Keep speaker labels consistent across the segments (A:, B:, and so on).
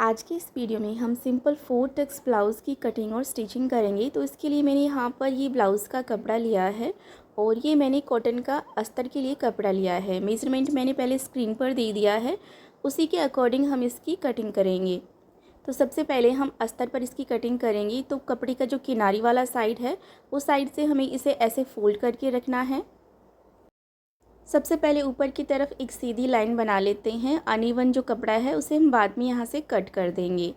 A: आज की इस वीडियो में हम सिंपल 4 टक्स ब्लाउज़ की कटिंग और स्टिचिंग करेंगे। तो इसके लिए मैंने यहाँ पर ये ब्लाउज़ का कपड़ा लिया है और ये मैंने कॉटन का अस्तर के लिए कपड़ा लिया है। मेज़रमेंट मैंने पहले स्क्रीन पर दे दिया है, उसी के अकॉर्डिंग हम इसकी कटिंग करेंगे। तो सबसे पहले हम अस्तर पर इसकी कटिंग करेंगे। तो कपड़े का जो किनारी वाला साइड है उस साइड से हमें इसे ऐसे फोल्ड करके रखना है। सबसे पहले ऊपर की तरफ एक सीधी लाइन बना लेते हैं। अनइवन जो कपड़ा है उसे हम बाद में यहाँ से कट कर देंगे।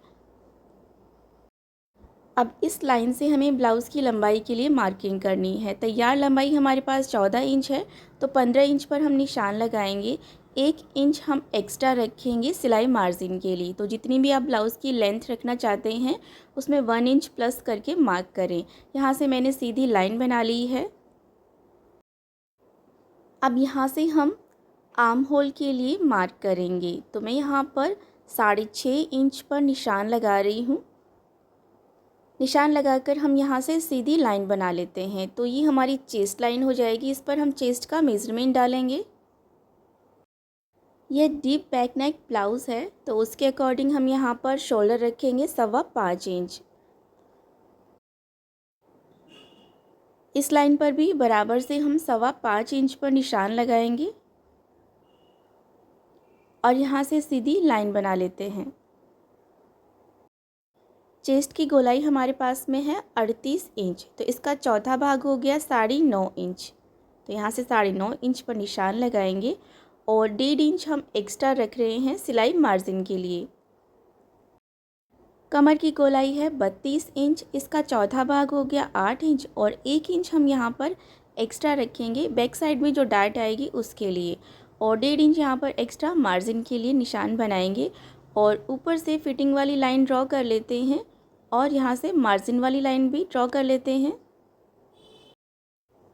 A: अब इस लाइन से हमें ब्लाउज़ की लंबाई के लिए मार्किंग करनी है। तैयार लंबाई हमारे पास 14 इंच है, तो 15 इंच पर हम निशान लगाएंगे। 1 इंच हम एक्स्ट्रा रखेंगे सिलाई मार्जिन के लिए। तो जितनी भी आप ब्लाउज़ की लेंथ रखना चाहते हैं उसमें 1 इंच प्लस करके मार्क करें। यहाँ से मैंने सीधी लाइन बना ली है। अब यहाँ से हम आर्म होल के लिए मार्क करेंगे। तो मैं यहाँ पर 6.5 इंच पर निशान लगा रही हूँ। निशान लगाकर हम यहाँ से सीधी लाइन बना लेते हैं। तो ये हमारी चेस्ट लाइन हो जाएगी। इस पर हम चेस्ट का मेज़रमेंट डालेंगे। यह डीप बैक नेक ब्लाउज़ है, तो उसके अकॉर्डिंग हम यहाँ पर शोल्डर रखेंगे 5.25 इंच। इस लाइन पर भी बराबर से हम 5.25 इंच पर निशान लगाएंगे और यहाँ से सीधी लाइन बना लेते हैं। चेस्ट की गोलाई हमारे पास में है 38 इंच, तो इसका चौथा भाग हो गया 9.5 इंच। तो यहाँ से 9.5 इंच पर निशान लगाएंगे और 1.5 इंच हम एक्स्ट्रा रख रहे हैं सिलाई मार्जिन के लिए। कमर की गोलाई है 32 इंच, इसका चौथा भाग हो गया 8 इंच और 1 इंच हम यहाँ पर एक्स्ट्रा रखेंगे बैक साइड में जो डार्ट आएगी उसके लिए, और 1.5 इंच यहाँ पर एक्स्ट्रा मार्जिन के लिए निशान बनाएंगे और ऊपर से फिटिंग वाली लाइन ड्रॉ कर लेते हैं और यहाँ से मार्जिन वाली लाइन भी ड्रॉ कर लेते हैं।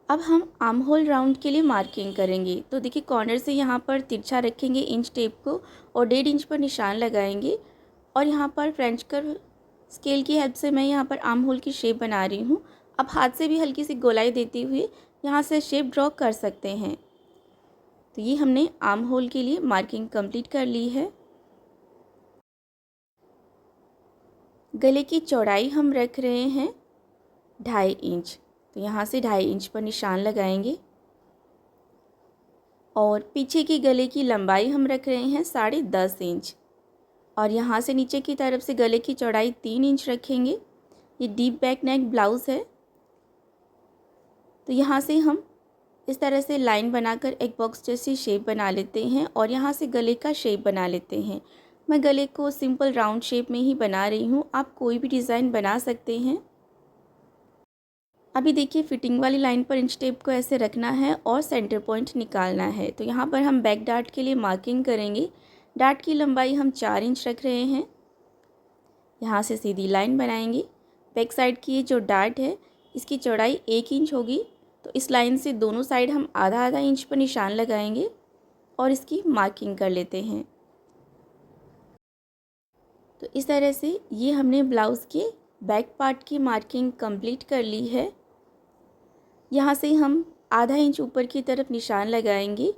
A: अब हम आर्म होल राउंड के लिए मार्किंग करेंगे। तो देखिए कॉर्नर से यहाँ पर तिरछा रखेंगे इंच टेप को और 1.5 इंच पर निशान लगाएंगे और यहाँ पर फ्रेंच कर्व स्केल की हेल्प से मैं यहाँ पर आर्म होल की शेप बना रही हूँ। अब हाथ से भी हल्की सी गोलाई देते हुए यहाँ से शेप ड्रॉ कर सकते हैं। तो ये हमने आर्म होल के लिए मार्किंग कंप्लीट कर ली है। गले की चौड़ाई हम रख रहे हैं 2.5 इंच। तो यहाँ से 2.5 इंच पर निशान लगाएंगे और पीछे की गले की लंबाई हम रख रहे हैं 10.5 इंच और यहाँ से नीचे की तरफ से गले की चौड़ाई 3 इंच रखेंगे। ये डीप बैक नेक ब्लाउज़ है, तो यहाँ से हम इस तरह से लाइन बनाकर एक बॉक्स जैसी शेप बना लेते हैं और यहाँ से गले का शेप बना लेते हैं। मैं गले को सिंपल राउंड शेप में ही बना रही हूँ, आप कोई भी डिज़ाइन बना सकते हैं। अभी देखिए फिटिंग वाली लाइन पर इंच टेप को ऐसे रखना है और सेंटर पॉइंट निकालना है। तो यहाँ पर हम बैक डार्ट के लिए मार्किंग करेंगे। डार्ट की लंबाई हम 4 इंच रख रहे हैं। यहाँ से सीधी लाइन बनाएंगे। बैक साइड की जो डार्ट है इसकी चौड़ाई 1 इंच होगी, तो इस लाइन से दोनों साइड हम आधा आधा इंच पर निशान लगाएंगे और इसकी मार्किंग कर लेते हैं। तो इस तरह से ये हमने ब्लाउज़ के बैक पार्ट की मार्किंग कंप्लीट कर ली है। यहाँ से हम आधा इंच ऊपर की तरफ निशान लगाएंगे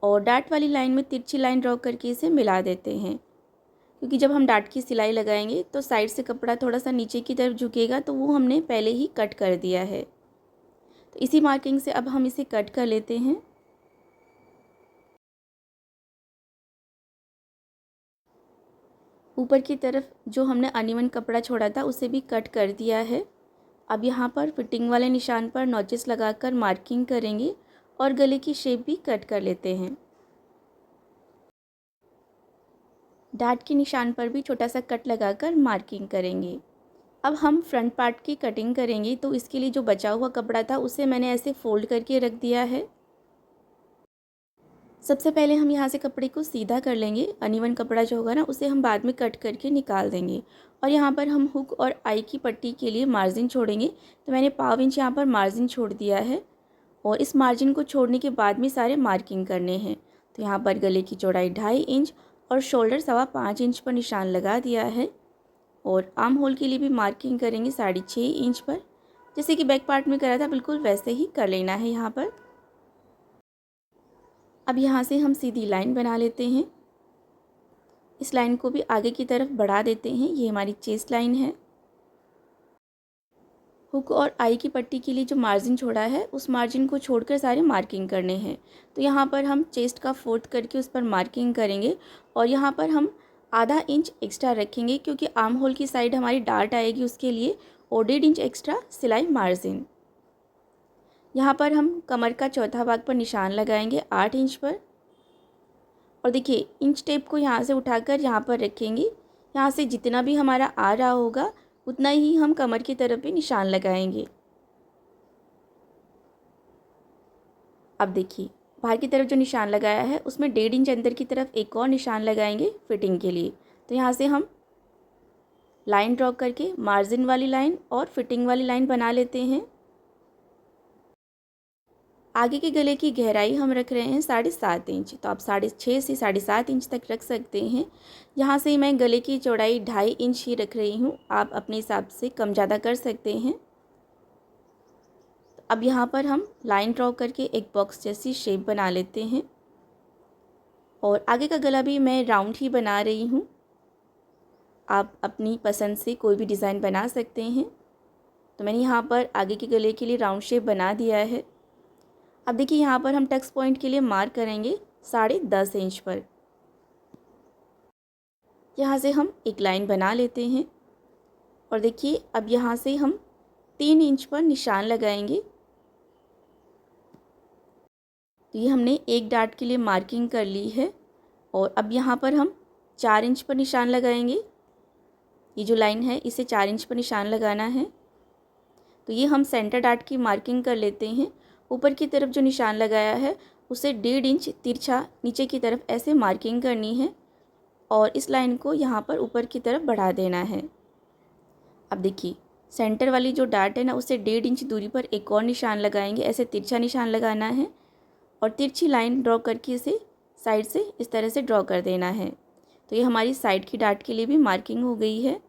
A: और डार्ट वाली लाइन में तिरछी लाइन ड्रॉ करके इसे मिला देते हैं, क्योंकि जब हम डार्ट की सिलाई लगाएंगे तो साइड से कपड़ा थोड़ा सा नीचे की तरफ झुकेगा, तो वो हमने पहले ही कट कर दिया है। तो इसी मार्किंग से अब हम इसे कट कर लेते हैं। ऊपर की तरफ जो हमने अनइवन कपड़ा छोड़ा था उसे भी कट कर दिया है। अब यहाँ पर फिटिंग वाले निशान पर नॉचेस लगाकर मार्किंग करेंगे और गले की शेप भी कट कर लेते हैं। डार्ट के निशान पर भी छोटा सा कट लगाकर मार्किंग करेंगे। अब हम फ्रंट पार्ट की कटिंग करेंगे। तो इसके लिए जो बचा हुआ कपड़ा था उसे मैंने ऐसे फोल्ड करके रख दिया है। सबसे पहले हम यहाँ से कपड़े को सीधा कर लेंगे। अनइवन कपड़ा जो होगा ना उसे हम बाद में कट करके निकाल देंगे और यहाँ पर हम हुक और आई की पट्टी के लिए मार्जिन छोड़ेंगे। तो मैंने 1/4 इंच यहाँ पर मार्जिन छोड़ दिया है और इस मार्जिन को छोड़ने के बाद में सारे मार्किंग करने हैं। तो यहाँ पर गले की चौड़ाई 2.5 इंच और शोल्डर 5.25 इंच पर निशान लगा दिया है और आर्म होल के लिए भी मार्किंग करेंगे 6.5 इंच पर। जैसे कि बैक पार्ट में करा था बिल्कुल वैसे ही कर लेना है यहाँ पर। अब यहाँ से हम सीधी लाइन बना लेते हैं इस लाइन को भी आगे की तरफ बढ़ा देते हैं। ये हमारी चेस्ट लाइन है। हुक और आई की पट्टी के लिए जो मार्जिन छोड़ा है उस मार्जिन को छोड़कर सारे मार्किंग करने हैं। तो यहाँ पर हम चेस्ट का फोर्थ करके उस पर मार्किंग करेंगे और यहाँ पर हम आधा इंच एक्स्ट्रा रखेंगे क्योंकि आर्म होल की साइड हमारी डार्ट आएगी उसके लिए, और 1.5 इंच एक्स्ट्रा सिलाई मार्जिन। यहाँ पर हम कमर का चौथा भाग पर निशान लगाएंगे 8 इंच पर, और देखिए इंच टेप को यहाँ से उठाकर यहाँ पर रखेंगे। यहाँ से जितना भी हमारा आ रहा होगा उतना ही हम कमर की तरफ भी निशान लगाएंगे। अब देखिए बाहर की तरफ जो निशान लगाया है उसमें 1.5 इंच अंदर की तरफ एक और निशान लगाएंगे फिटिंग के लिए। तो यहाँ से हम लाइन ड्रॉ करके मार्जिन वाली लाइन और फिटिंग वाली लाइन बना लेते हैं। आगे के गले की गहराई हम रख रहे हैं 7.5 इंच, तो आप 6.5 से 7.5 इंच तक रख सकते हैं। यहाँ से मैं गले की चौड़ाई 2.5 इंच ही रख रही हूँ, आप अपने हिसाब से कम ज़्यादा कर सकते हैं। अब यहाँ पर हम लाइन ड्रॉ करके एक बॉक्स जैसी शेप बना लेते हैं, और आगे का गला भी मैं राउंड ही बना रही हूँ। आप अपनी पसंद से कोई भी डिज़ाइन बना सकते हैं। तो मैंने यहाँ पर आगे के गले के लिए राउंड शेप बना दिया है। अब देखिए यहाँ पर हम टक्स पॉइंट के लिए मार्क करेंगे 10.5 इंच पर। यहाँ से हम एक लाइन बना लेते हैं, और देखिए अब यहाँ से हम 3 इंच पर निशान लगाएंगे। तो ये हमने एक डार्ट के लिए मार्किंग कर ली है, और अब यहाँ पर हम 4 इंच पर निशान लगाएंगे। ये जो लाइन है इसे 4 इंच पर निशान लगाना है। तो ये हम सेंटर डार्ट की मार्किंग कर लेते हैं। ऊपर की तरफ जो निशान लगाया है उसे 1.5 इंच तिरछा नीचे की तरफ ऐसे मार्किंग करनी है, और इस लाइन को यहाँ पर ऊपर की तरफ बढ़ा देना है। अब देखिए सेंटर वाली जो डार्ट है ना उसे 1.5 इंच दूरी पर एक और निशान लगाएंगे। ऐसे तिरछा निशान लगाना है और तिरछी लाइन ड्रॉ करके इसे साइड से इस तरह से ड्रॉ कर देना है। तो ये हमारी साइड की डार्ट के लिए भी मार्किंग हो गई है।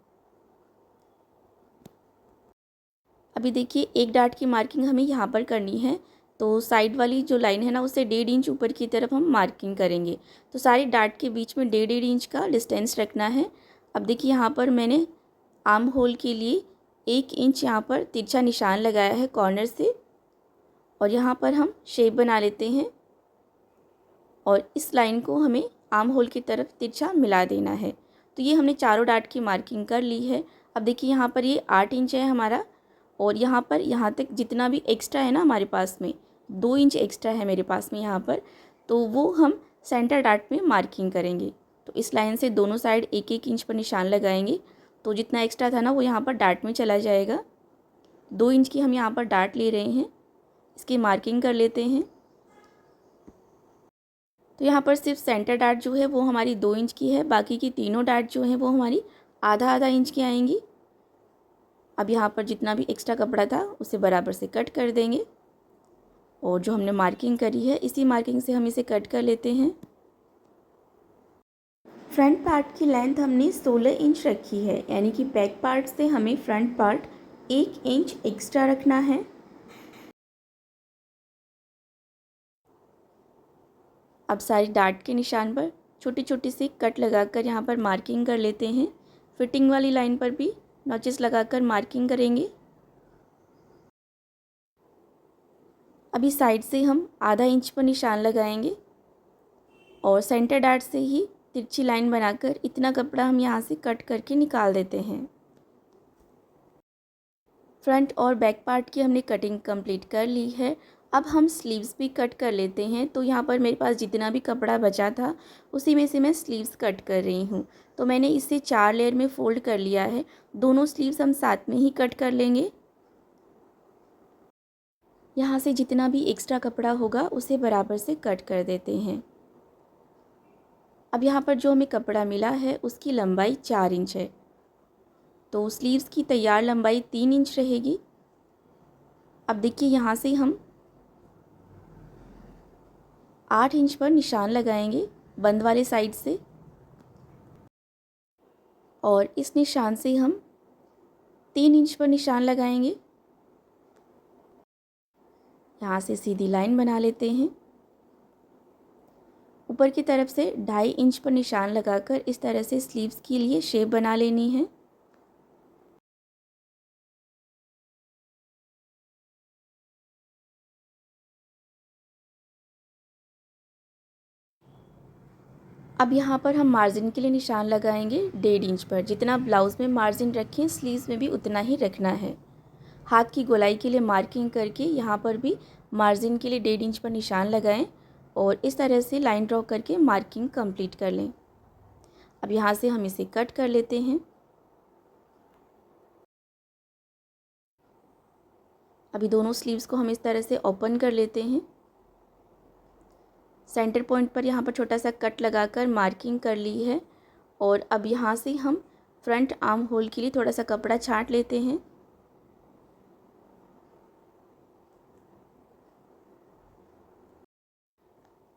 A: अभी देखिए एक डार्ट की मार्किंग हमें यहाँ पर करनी है, तो साइड वाली जो लाइन है ना उसे 1.5 इंच ऊपर की तरफ हम मार्किंग करेंगे। तो सारी डार्ट के बीच में 1.5 इंच का डिस्टेंस रखना है। अब देखिए यहाँ पर मैंने आर्म होल के लिए 1 इंच यहाँ पर तिरछा निशान लगाया है कॉर्नर से, और यहाँ पर हम शेप बना लेते हैं, और इस लाइन को हमें आर्म होल की तरफ तिरछा मिला देना है। तो ये हमने चारों डार्ट की मार्किंग कर ली है। अब देखिए यहाँ पर ये 8 इंच है हमारा, और यहाँ पर यहाँ तक जितना भी एक्स्ट्रा है ना हमारे पास में 2 इंच एक्स्ट्रा है मेरे पास में यहाँ पर, तो वो हम सेंटर डार्ट में मार्किंग करेंगे। तो इस लाइन से दोनों साइड 1-1 इंच पर निशान लगाएंगे, तो जितना एक्स्ट्रा था ना वो यहाँ पर डार्ट में चला जाएगा। 2 इंच की हम यहाँ पर डार्ट ले रहे हैं, इसकी मार्किंग कर लेते हैं। तो यहाँ पर सिर्फ सेंटर डार्ट जो है वो हमारी 2 इंच की है, बाकी की तीनों डार्ट जो हैं वो हमारी आधा इंच की आएंगी। अब यहाँ पर जितना भी एक्स्ट्रा कपड़ा था उसे बराबर से कट कर देंगे, और जो हमने मार्किंग करी है इसी मार्किंग से हम इसे कट कर लेते हैं। फ्रंट पार्ट की लेंथ हमने 16 इंच रखी है, यानी कि बैक पार्ट से हमें फ्रंट पार्ट 1 इंच एक्स्ट्रा रखना है। अब सारी डार्ट के निशान पर छोटी छोटी सी कट लगाकर यहाँ पर मार्किंग कर लेते हैं। फिटिंग वाली लाइन पर भी नॉचेस लगाकर मार्किंग करेंगे। अभी साइड से हम आधा इंच पर निशान लगाएंगे, और सेंटर डार्ट से ही तिरछी लाइन बनाकर इतना कपड़ा हम यहाँ से कट करके निकाल देते हैं। फ्रंट और बैक पार्ट की हमने कटिंग कंप्लीट कर ली है। अब हम स्लीव्स भी कट कर लेते हैं। तो यहाँ पर मेरे पास जितना भी कपड़ा बचा था उसी में से मैं स्लीव्स कट कर रही हूँ। तो मैंने इसे 4 लेयर में फ़ोल्ड कर लिया है। दोनों स्लीव्स हम साथ में ही कट कर लेंगे। यहाँ से जितना भी एक्स्ट्रा कपड़ा होगा उसे बराबर से कट कर देते हैं। अब यहाँ पर जो हमें कपड़ा मिला है उसकी लंबाई 4 इंच है, तो स्लीव्स की तैयार लंबाई 3 इंच रहेगी। अब देखिए यहाँ से हम 8 इंच पर निशान लगाएंगे बंद वाले साइड से, और इस निशान से हम 3 इंच पर निशान लगाएंगे। यहाँ से सीधी लाइन बना लेते हैं। ऊपर की तरफ से 2.5 इंच पर निशान लगाकर इस तरह से स्लीव्स के लिए शेप बना लेनी है। अब यहाँ पर हम मार्जिन के लिए निशान लगाएंगे 1.5 इंच पर। जितना ब्लाउज़ में मार्जिन रखें स्लीव्स में भी उतना ही रखना है। हाथ की गोलाई के लिए मार्किंग करके यहाँ पर भी मार्जिन के लिए 1.5 इंच पर निशान लगाएं और इस तरह से लाइन ड्रॉ करके मार्किंग कंप्लीट कर लें। अब यहाँ से हम इसे कट कर लेते हैं। अभी दोनों स्लीव्स को हम इस तरह से ओपन कर लेते हैं। सेंटर पॉइंट पर यहाँ पर छोटा सा कट लगाकर मार्किंग कर ली है और अब यहाँ से हम फ्रंट आर्म होल के लिए थोड़ा सा कपड़ा छांट लेते हैं।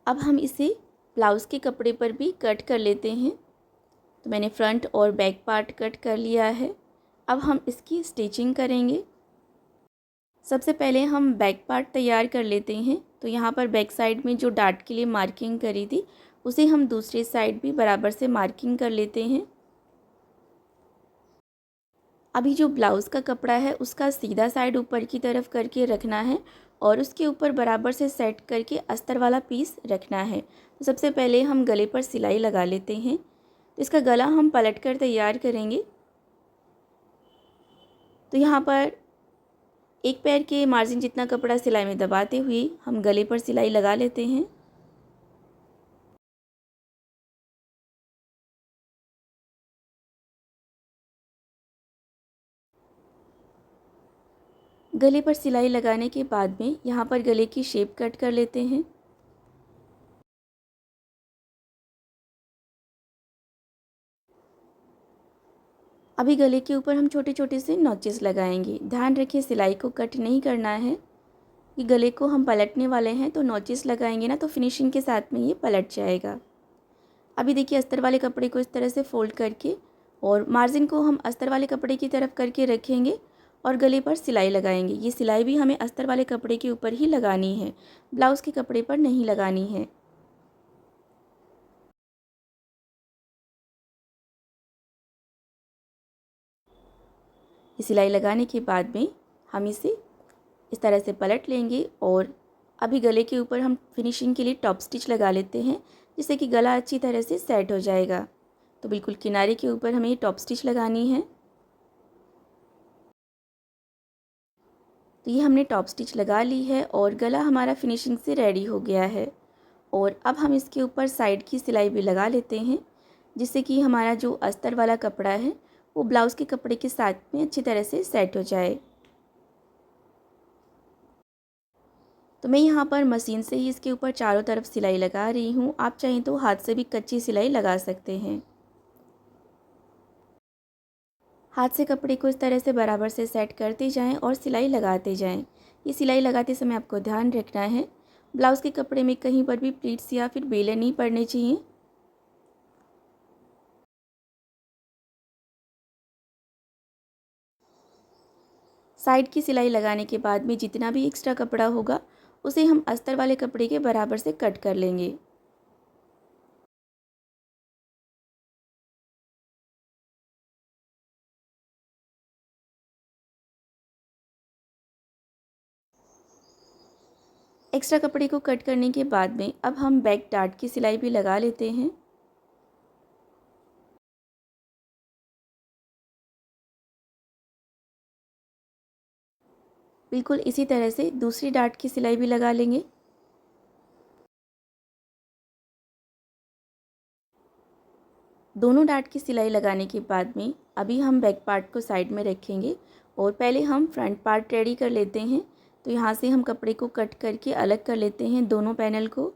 A: अब हम इसे ब्लाउज़ के कपड़े पर भी कट कर लेते हैं। तो मैंने फ्रंट और बैक पार्ट कट कर लिया है। अब हम इसकी स्टिचिंग करेंगे। सबसे पहले हम बैक पार्ट तैयार कर लेते हैं। तो यहाँ पर बैक साइड में जो डार्ट के लिए मार्किंग करी थी उसे हम दूसरे साइड भी बराबर से मार्किंग कर लेते हैं। अभी जो ब्लाउज़ का कपड़ा है उसका सीधा साइड ऊपर की तरफ करके रखना है और उसके ऊपर बराबर से सेट करके अस्तर वाला पीस रखना है। तो सबसे पहले हम गले पर सिलाई लगा लेते हैं। तो इसका गला हम पलट कर तैयार करेंगे। तो यहाँ पर एक पैर के मार्जिन जितना कपड़ा सिलाई में दबाते हुए हम गले पर सिलाई लगा लेते हैं। गले पर सिलाई लगाने के बाद में यहाँ पर गले की शेप कट कर लेते हैं। अभी गले के ऊपर हम छोटे छोटे से नॉचेस लगाएंगे। ध्यान रखिए सिलाई को कट नहीं करना है कि गले को हम पलटने वाले हैं, तो नॉचेस लगाएंगे ना तो फिनिशिंग के साथ में ये पलट जाएगा। अभी देखिए अस्तर वाले कपड़े को इस तरह से फोल्ड करके और मार्जिन को हम अस्तर वाले कपड़े की तरफ करके रखेंगे और गले पर सिलाई लगाएंगे। ये सिलाई भी हमें अस्तर वाले कपड़े के ऊपर ही लगानी है, ब्लाउज़ के कपड़े पर नहीं लगानी है। सिलाई लगाने के बाद में हम इसे इस तरह से पलट लेंगे और अभी गले के ऊपर हम फिनिशिंग के लिए टॉप स्टिच लगा लेते हैं, जिससे कि गला अच्छी तरह से सेट हो जाएगा। तो बिल्कुल किनारे के ऊपर हमें टॉप स्टिच लगानी है। तो ये हमने टॉप स्टिच लगा ली है और गला हमारा फिनिशिंग से रेडी हो गया है। और अब हम इसके ऊपर साइड की सिलाई भी लगा लेते हैं, जिससे कि हमारा जो अस्तर वाला कपड़ा है वो ब्लाउज़ के कपड़े के साथ में अच्छी तरह से सेट हो जाए। तो मैं यहाँ पर मशीन से ही इसके ऊपर चारों तरफ सिलाई लगा रही हूँ। आप चाहें तो हाथ से भी कच्ची सिलाई लगा सकते हैं। हाथ से कपड़े को इस तरह से बराबर से सेट करते जाएं और सिलाई लगाते जाएं। ये सिलाई लगाते समय आपको ध्यान रखना है ब्लाउज़ के कपड़े में कहीं पर भी प्लीट्स या फिर बेलन नहीं पड़ने चाहिए। साइड की सिलाई लगाने के बाद में जितना भी एक्स्ट्रा कपड़ा होगा उसे हम अस्तर वाले कपड़े के बराबर से कट कर लेंगे। एक्स्ट्रा कपड़े को कट करने के बाद में अब हम बैक डार्ट की सिलाई भी लगा लेते हैं। बिल्कुल इसी तरह से दूसरी डार्ट की सिलाई भी लगा लेंगे। दोनों डार्ट की सिलाई लगाने के बाद में अभी हम बैक पार्ट को साइड में रखेंगे और पहले हम फ्रंट पार्ट रेडी कर लेते हैं। तो यहाँ से हम कपड़े को कट करके अलग कर लेते हैं दोनों पैनल को।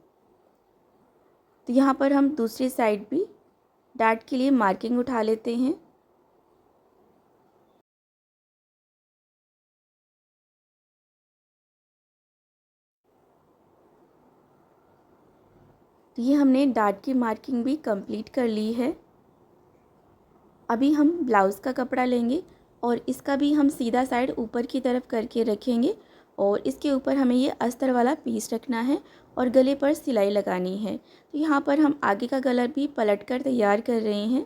A: तो यहाँ पर हम दूसरी साइड भी डार्ट के लिए मार्किंग उठा लेते हैं। तो ये हमने डार्ट की मार्किंग भी कंप्लीट कर ली है। अभी हम ब्लाउज़ का कपड़ा लेंगे और इसका भी हम सीधा साइड ऊपर की तरफ करके रखेंगे और इसके ऊपर हमें ये अस्तर वाला पीस रखना है और गले पर सिलाई लगानी है। तो यहाँ पर हम आगे का गला भी पलट कर तैयार कर रहे हैं।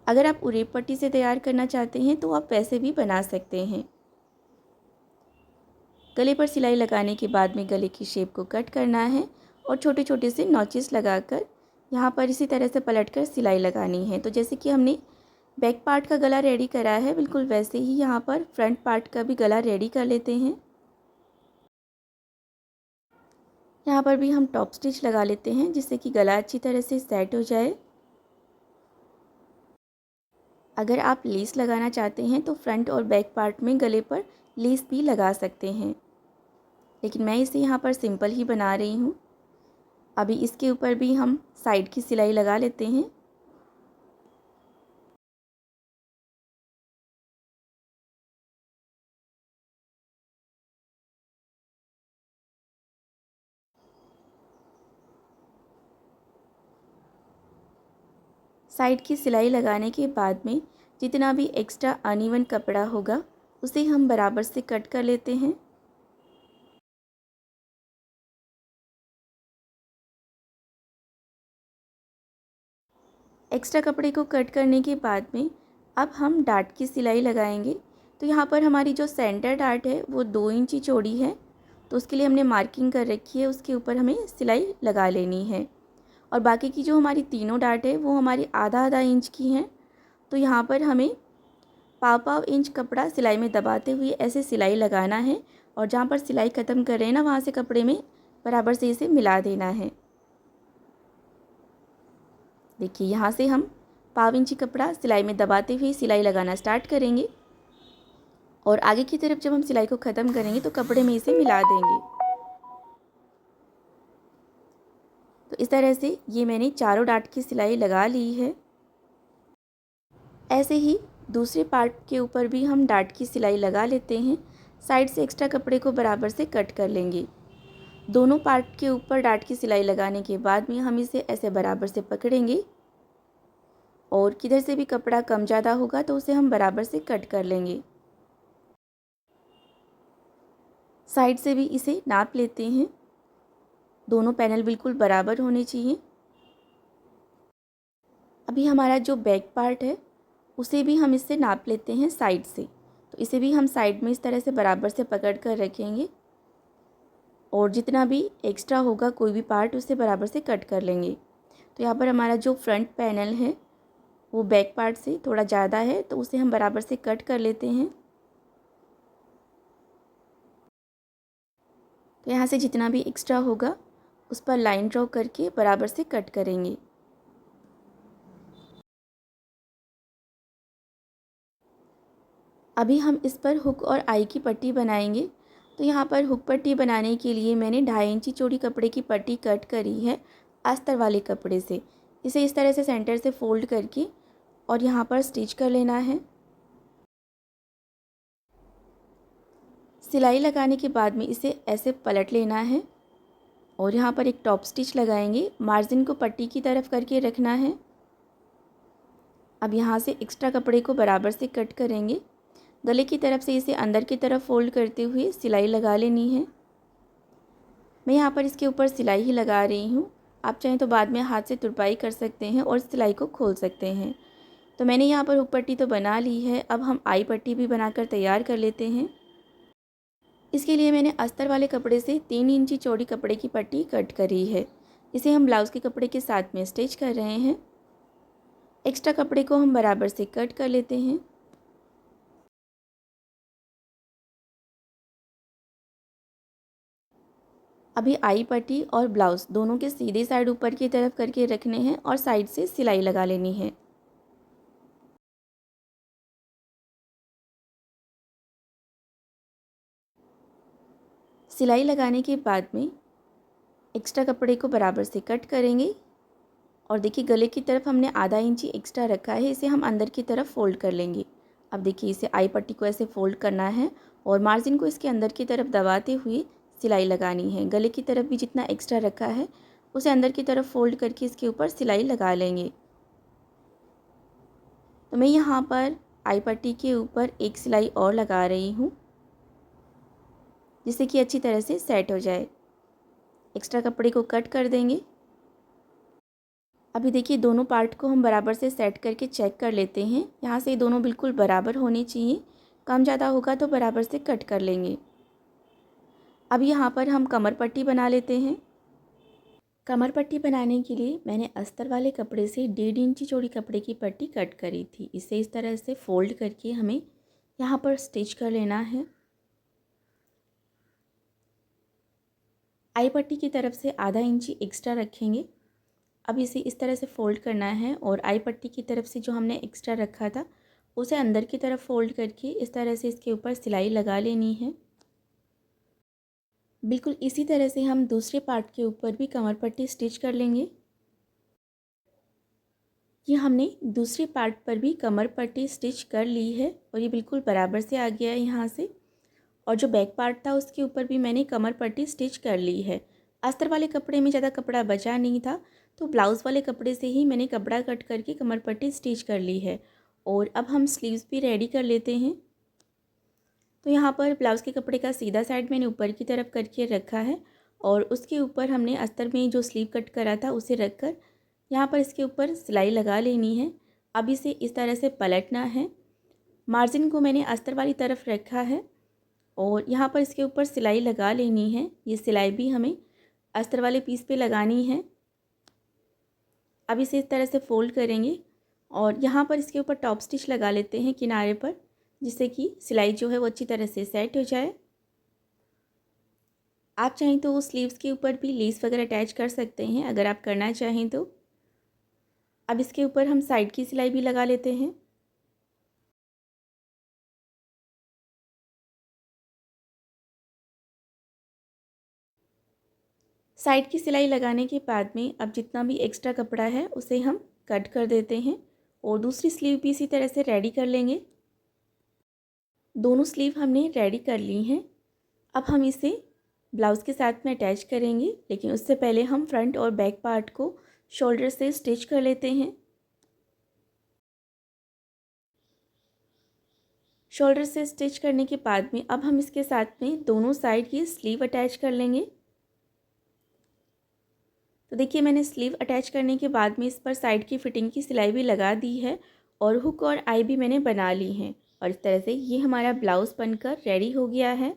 A: अगर आप उरेब पट्टी से तैयार करना चाहते हैं तो आप वैसे भी बना सकते हैं। गले पर सिलाई लगाने के बाद में गले की शेप को कट करना है और छोटे छोटे से नॉचेस लगाकर यहाँ पर इसी तरह से पलटकर सिलाई लगानी है। तो जैसे कि हमने बैक पार्ट का गला रेडी करा है, बिल्कुल वैसे ही यहाँ पर फ्रंट पार्ट का भी गला रेडी कर लेते हैं। यहाँ पर भी हम टॉप स्टिच लगा लेते हैं जिससे कि गला अच्छी तरह से सेट हो जाए। अगर आप लेस लगाना चाहते हैं तो फ्रंट और बैक पार्ट में गले पर लेस भी लगा सकते हैं, लेकिन मैं इसे यहाँ पर सिंपल ही बना रही हूँ। अभी इसके ऊपर भी हम साइड की सिलाई लगा लेते हैं। साइड की सिलाई लगाने के बाद में जितना भी एक्स्ट्रा अनइवन कपड़ा होगा उसे हम बराबर से कट कर लेते हैं। एक्स्ट्रा कपड़े को कट करने के बाद में अब हम डार्ट की सिलाई लगाएंगे। तो यहाँ पर हमारी जो सेंटर डार्ट है वो 2 इंच ही चौड़ी है, तो उसके लिए हमने मार्किंग कर रखी है, उसके ऊपर हमें सिलाई लगा लेनी है। और बाकी की जो हमारी तीनों डार्ट है वो हमारी आधा आधा इंच की हैं। तो यहाँ पर हमें पाव इंच कपड़ा सिलाई में दबाते हुए ऐसे सिलाई लगाना है और जहाँ पर सिलाई ख़त्म कर रहे हैं ना वहाँ से कपड़े में बराबर से इसे मिला देना है। देखिए यहाँ से हम पाव इंची कपड़ा सिलाई में दबाते हुए सिलाई लगाना स्टार्ट करेंगे और आगे की तरफ जब हम सिलाई को ख़त्म करेंगे तो कपड़े में इसे मिला देंगे। तो इस तरह से ये मैंने चारों डार्ट की सिलाई लगा ली है। ऐसे ही दूसरे पार्ट के ऊपर भी हम डार्ट की सिलाई लगा लेते हैं। साइड से एक्स्ट्रा कपड़े को बराबर से कट कर लेंगे। दोनों पार्ट के ऊपर डार्ट की सिलाई लगाने के बाद में हम इसे ऐसे बराबर से पकड़ेंगे और किधर से भी कपड़ा कम ज़्यादा होगा तो उसे हम बराबर से कट कर लेंगे। साइड से भी इसे नाप लेते हैं। दोनों पैनल बिल्कुल बराबर होने चाहिए। अभी हमारा जो बैक पार्ट है उसे भी हम इससे नाप लेते हैं साइड से। तो इसे भी हम साइड में इस तरह से बराबर से पकड़ कर रखेंगे और जितना भी एक्स्ट्रा होगा कोई भी पार्ट उसे बराबर से कट कर लेंगे। तो यहाँ पर हमारा जो फ्रंट पैनल है वो बैक पार्ट से थोड़ा ज़्यादा है, तो उसे हम बराबर से कट कर लेते हैं। तो यहाँ से जितना भी एक्स्ट्रा होगा उस पर लाइन ड्रॉ करके बराबर से कट करेंगे। अभी हम इस पर हुक और आई की पट्टी बनाएंगे। तो यहाँ पर हुक पट्टी बनाने के लिए मैंने 2.5 इंची चौड़ी कपड़े की पट्टी कट करी है अस्तर वाले कपड़े से। इसे इस तरह से सेंटर से फोल्ड करके और यहाँ पर स्टिच कर लेना है। सिलाई लगाने के बाद में इसे ऐसे पलट लेना है और यहाँ पर एक टॉप स्टिच लगाएंगे। मार्जिन को पट्टी की तरफ करके रखना है। अब यहाँ से एक्स्ट्रा कपड़े को बराबर से कट करेंगे। गले की तरफ से इसे अंदर की तरफ फोल्ड करते हुए सिलाई लगा लेनी है। मैं यहाँ पर इसके ऊपर सिलाई ही लगा रही हूँ। आप चाहें तो बाद में हाथ से तुरपाई कर सकते हैं और सिलाई को खोल सकते हैं। तो मैंने यहाँ पर हुक पट्टी तो बना ली है। अब हम आई पट्टी भी बनाकर तैयार कर लेते हैं। इसके लिए मैंने अस्तर वाले कपड़े से 3 इंची चौड़ी कपड़े की पट्टी कट करी है। इसे हम ब्लाउज़ के कपड़े के साथ में स्टिच कर रहे हैं। एक्स्ट्रा कपड़े को हम बराबर से कट कर लेते हैं। अभी आई पट्टी और ब्लाउज़ दोनों के सीधे साइड ऊपर की तरफ करके रखने हैं और साइड से सिलाई लगा लेनी है। सिलाई लगाने के बाद में एक्स्ट्रा कपड़े को बराबर से कट करेंगे और देखिए गले की तरफ हमने आधा इंची एक्स्ट्रा रखा है, इसे हम अंदर की तरफ फोल्ड कर लेंगे। अब देखिए इसे आई पट्टी को ऐसे फोल्ड करना है और मार्जिन को इसके अंदर की तरफ दबाते हुए सिलाई लगानी है। गले की तरफ भी जितना एक्स्ट्रा रखा है उसे अंदर की तरफ फोल्ड करके इसके ऊपर सिलाई लगा लेंगे। तो मैं यहाँ पर आई पट्टी के ऊपर एक सिलाई और लगा रही हूँ। जिससे कि अच्छी तरह से सेट हो जाए। एक्स्ट्रा कपड़े को कट कर देंगे। अभी देखिए दोनों पार्ट को हम बराबर से सेट करके चेक कर लेते हैं। यहाँ से दोनों बिल्कुल बराबर होने चाहिए, कम ज़्यादा होगा तो बराबर से कट कर लेंगे। अब यहाँ पर हम कमर पट्टी बना लेते हैं। कमर पट्टी बनाने के लिए मैंने अस्तर वाले कपड़े से 1.5 इंची चौड़ी कपड़े की पट्टी कट करी थी। इसे इस तरह से फोल्ड करके हमें यहाँ पर स्टिच कर लेना है। आई पट्टी की तरफ से आधा इंची एक्स्ट्रा रखेंगे। अब इसे इस तरह से फ़ोल्ड करना है और आई पट्टी की तरफ से जो हमने एक्स्ट्रा रखा था उसे अंदर की तरफ फ़ोल्ड करके इस तरह से इसके ऊपर सिलाई लगा लेनी है। बिल्कुल इसी तरह से हम दूसरे पार्ट के ऊपर भी कमर पट्टी स्टिच कर लेंगे। ये हमने दूसरे पार्ट पर भी कमर पट्टी स्टिच कर ली है और ये बिल्कुल बराबर से आ गया है यहाँ से। और जो बैक पार्ट था उसके ऊपर भी मैंने कमर पट्टी स्टिच कर ली है। अस्तर वाले कपड़े में ज़्यादा कपड़ा बचा नहीं था, तो ब्लाउज़ वाले कपड़े से ही मैंने कपड़ा कट करके कमर पट्टी स्टिच कर ली है। और अब हम स्लीव्स भी रेडी कर लेते हैं। तो यहाँ पर ब्लाउज़ के कपड़े का सीधा साइड मैंने ऊपर की तरफ करके रखा है और उसके ऊपर हमने अस्तर में जो स्लीव कट करा था उसे रख कर यहाँ पर इसके ऊपर सिलाई लगा लेनी है। अब इसे इस तरह से पलटना है। मार्जिन को मैंने अस्तर वाली तरफ रखा है और यहाँ पर इसके ऊपर सिलाई लगा लेनी है। ये सिलाई भी हमें अस्तर वाले पीस पे लगानी है। अब इसे इस तरह से फ़ोल्ड करेंगे और यहाँ पर इसके ऊपर टॉप स्टिच लगा लेते हैं किनारे पर, जिससे कि सिलाई जो है वो अच्छी तरह से सेट हो जाए। आप चाहें तो स्लीव्स के ऊपर भी लेस वगैरह अटैच कर सकते हैं अगर आप करना चाहें तो। अब इसके ऊपर हम साइड की सिलाई भी लगा लेते हैं। साइड की सिलाई लगाने के बाद में अब जितना भी एक्स्ट्रा कपड़ा है उसे हम कट कर देते हैं और दूसरी स्लीव भी इसी तरह से रेडी कर लेंगे। दोनों स्लीव हमने रेडी कर ली हैं। अब हम इसे ब्लाउज़ के साथ में अटैच करेंगे, लेकिन उससे पहले हम फ्रंट और बैक पार्ट को शोल्डर से स्टिच कर लेते हैं। शोल्डर से स्टिच करने के बाद में अब हम इसके साथ में दोनों साइड की स्लीव अटैच कर लेंगे। तो देखिए मैंने स्लीव अटैच करने के बाद में इस पर साइड की फिटिंग की सिलाई भी लगा दी है और हुक और आई भी मैंने बना ली हैं और इस तरह से ये हमारा ब्लाउज़ बनकर रेडी हो गया है।